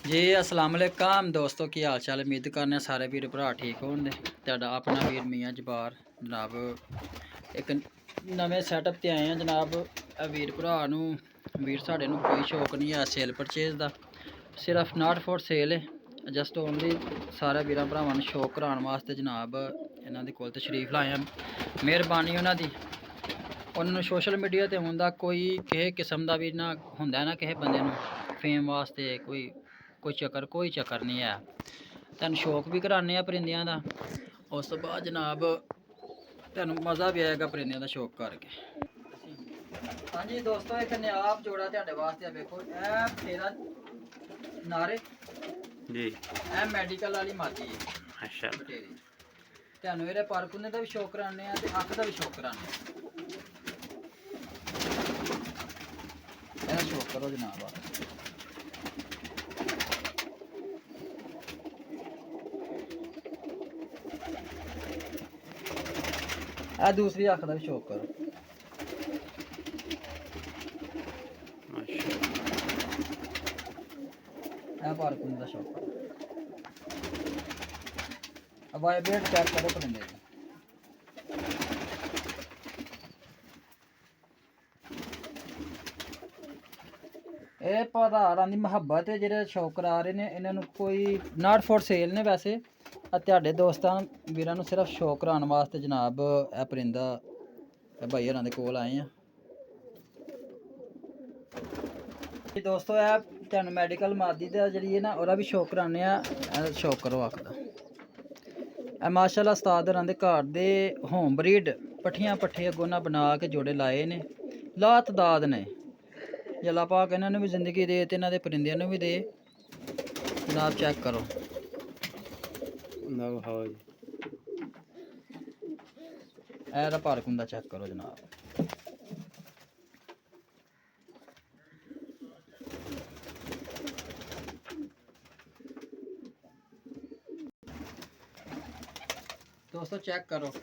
जी अस्सलाम वालेकुम दोस्तों की हाल चाल। उम्मीद करने सारे वीर भरा ठीक होंगे। तुहाडा अपना वीर मियाँ जबार जनाब एक नवे सैटअप ते आए हैं जनाब। वीर भरा वीर साढ़े कोई शौक नहीं है सेल परचेज का, सिर्फ नॉट फॉर सेल है, जस्ट ओनली सारे वीर भरावां नूं शौक कराने वास्ते जनाब इन्हां दे कोल तशरीफ लाए हैं। मेहरबानी उन्हां दी। उन्होंने सोशल मीडिया ते आउण दा कोई किसी किस्म का भी ना हुंदा ना, किसी बंदे नूं फेम वास्ते कोई चक्कर नहीं है। तुहानूं शौक भी कराने परिंदियां दा, उस तो बाद जनाब तुहानूं मज़ा भी आएगा परिंदियां दा शौक करके। हाँ जी दोस्तों, एक नायाब जोड़ा तुहाडे वास्ते वेखो, ए तेरा नारे जी ए मेडिकल वाली मादी है। अच्छा बटेरी तुहानूं इहदे पर पुन्ने दा भी शौक कराने ते अक्ख दा भी शौक कराने। ਇਹਦਾ ਸ਼ੌਕ ਕਰੋ ਜਨਾਬ। ਆ ਦੂਸਰੀ ਅੱਖ ਦਾ ਵੀ ਸ਼ੌਕ ਕਰੋ। ਇਹ ਪਾਰਕਿੰਗ ਦਾ ਸ਼ੌਕ ਕਰੋ। अब वाइब्रेट चेक करो परिंदे दी। ਇਹ ਭਰਾਵਾਂ ਦੀ ਮੁਹੱਬਤ ਹੈ ਜਿਹੜੇ ਸ਼ੌਕ ਕਰਾ ਰਹੇ ਨੇ, ਇਹਨਾਂ ਨੂੰ ਕੋਈ ਨਾਟ ਫॉर ਸੇਲ ਨੇ। ਵੈਸੇ ਤੁਹਾਡੇ ਦੋਸਤਾਂ ਵੀਰਾਂ ਨੂੰ ਸਿਰਫ ਸ਼ੌਕ ਕਰਾਉਣ ਵਾਸਤੇ ਜਨਾਬ ਇਹ परिंदा भाई होरां दे कोल आए हैं। दोस्तों ਇਹ ਤੁਹਾਨੂੰ ਮੈਡੀਕਲ ਮਾਦੀ ਦਾ ਜਿਹੜੀ ਹੈ ਨਾ ਉਹਦਾ ਵੀ ਸ਼ੌਕ ਕਰਾਉਂਦੇ ਆ। ਸ਼ੌਕ ਕਰੋ ਅੱਖ ਦਾ। ਇਹ ਮਾਸ਼ਾਅੱਲਾ ਉਸਤਾਦ ਹੋਰਾਂ ਦੇ ਘਰ ਦੇ ਹੋਮ ਬਰੀਡ ਪੱਠੀਆਂ ਪੱਠੇ ਅੱਗੋਂ ਨਾ ਬਣਾ ਕੇ ਜੋੜੇ ਲਾਏ ਨੇ, ਲਾ ਤਦਾਦ ਨੇ। अल्लाह पाक इन्होंने भी जिंदगी दे ते इन्हां दे परिंदियां नूं भी दे। जनाब चेक करो। ऐ पार्क हुंदा, चेक करो जनाब। दोस्तों चेक करो।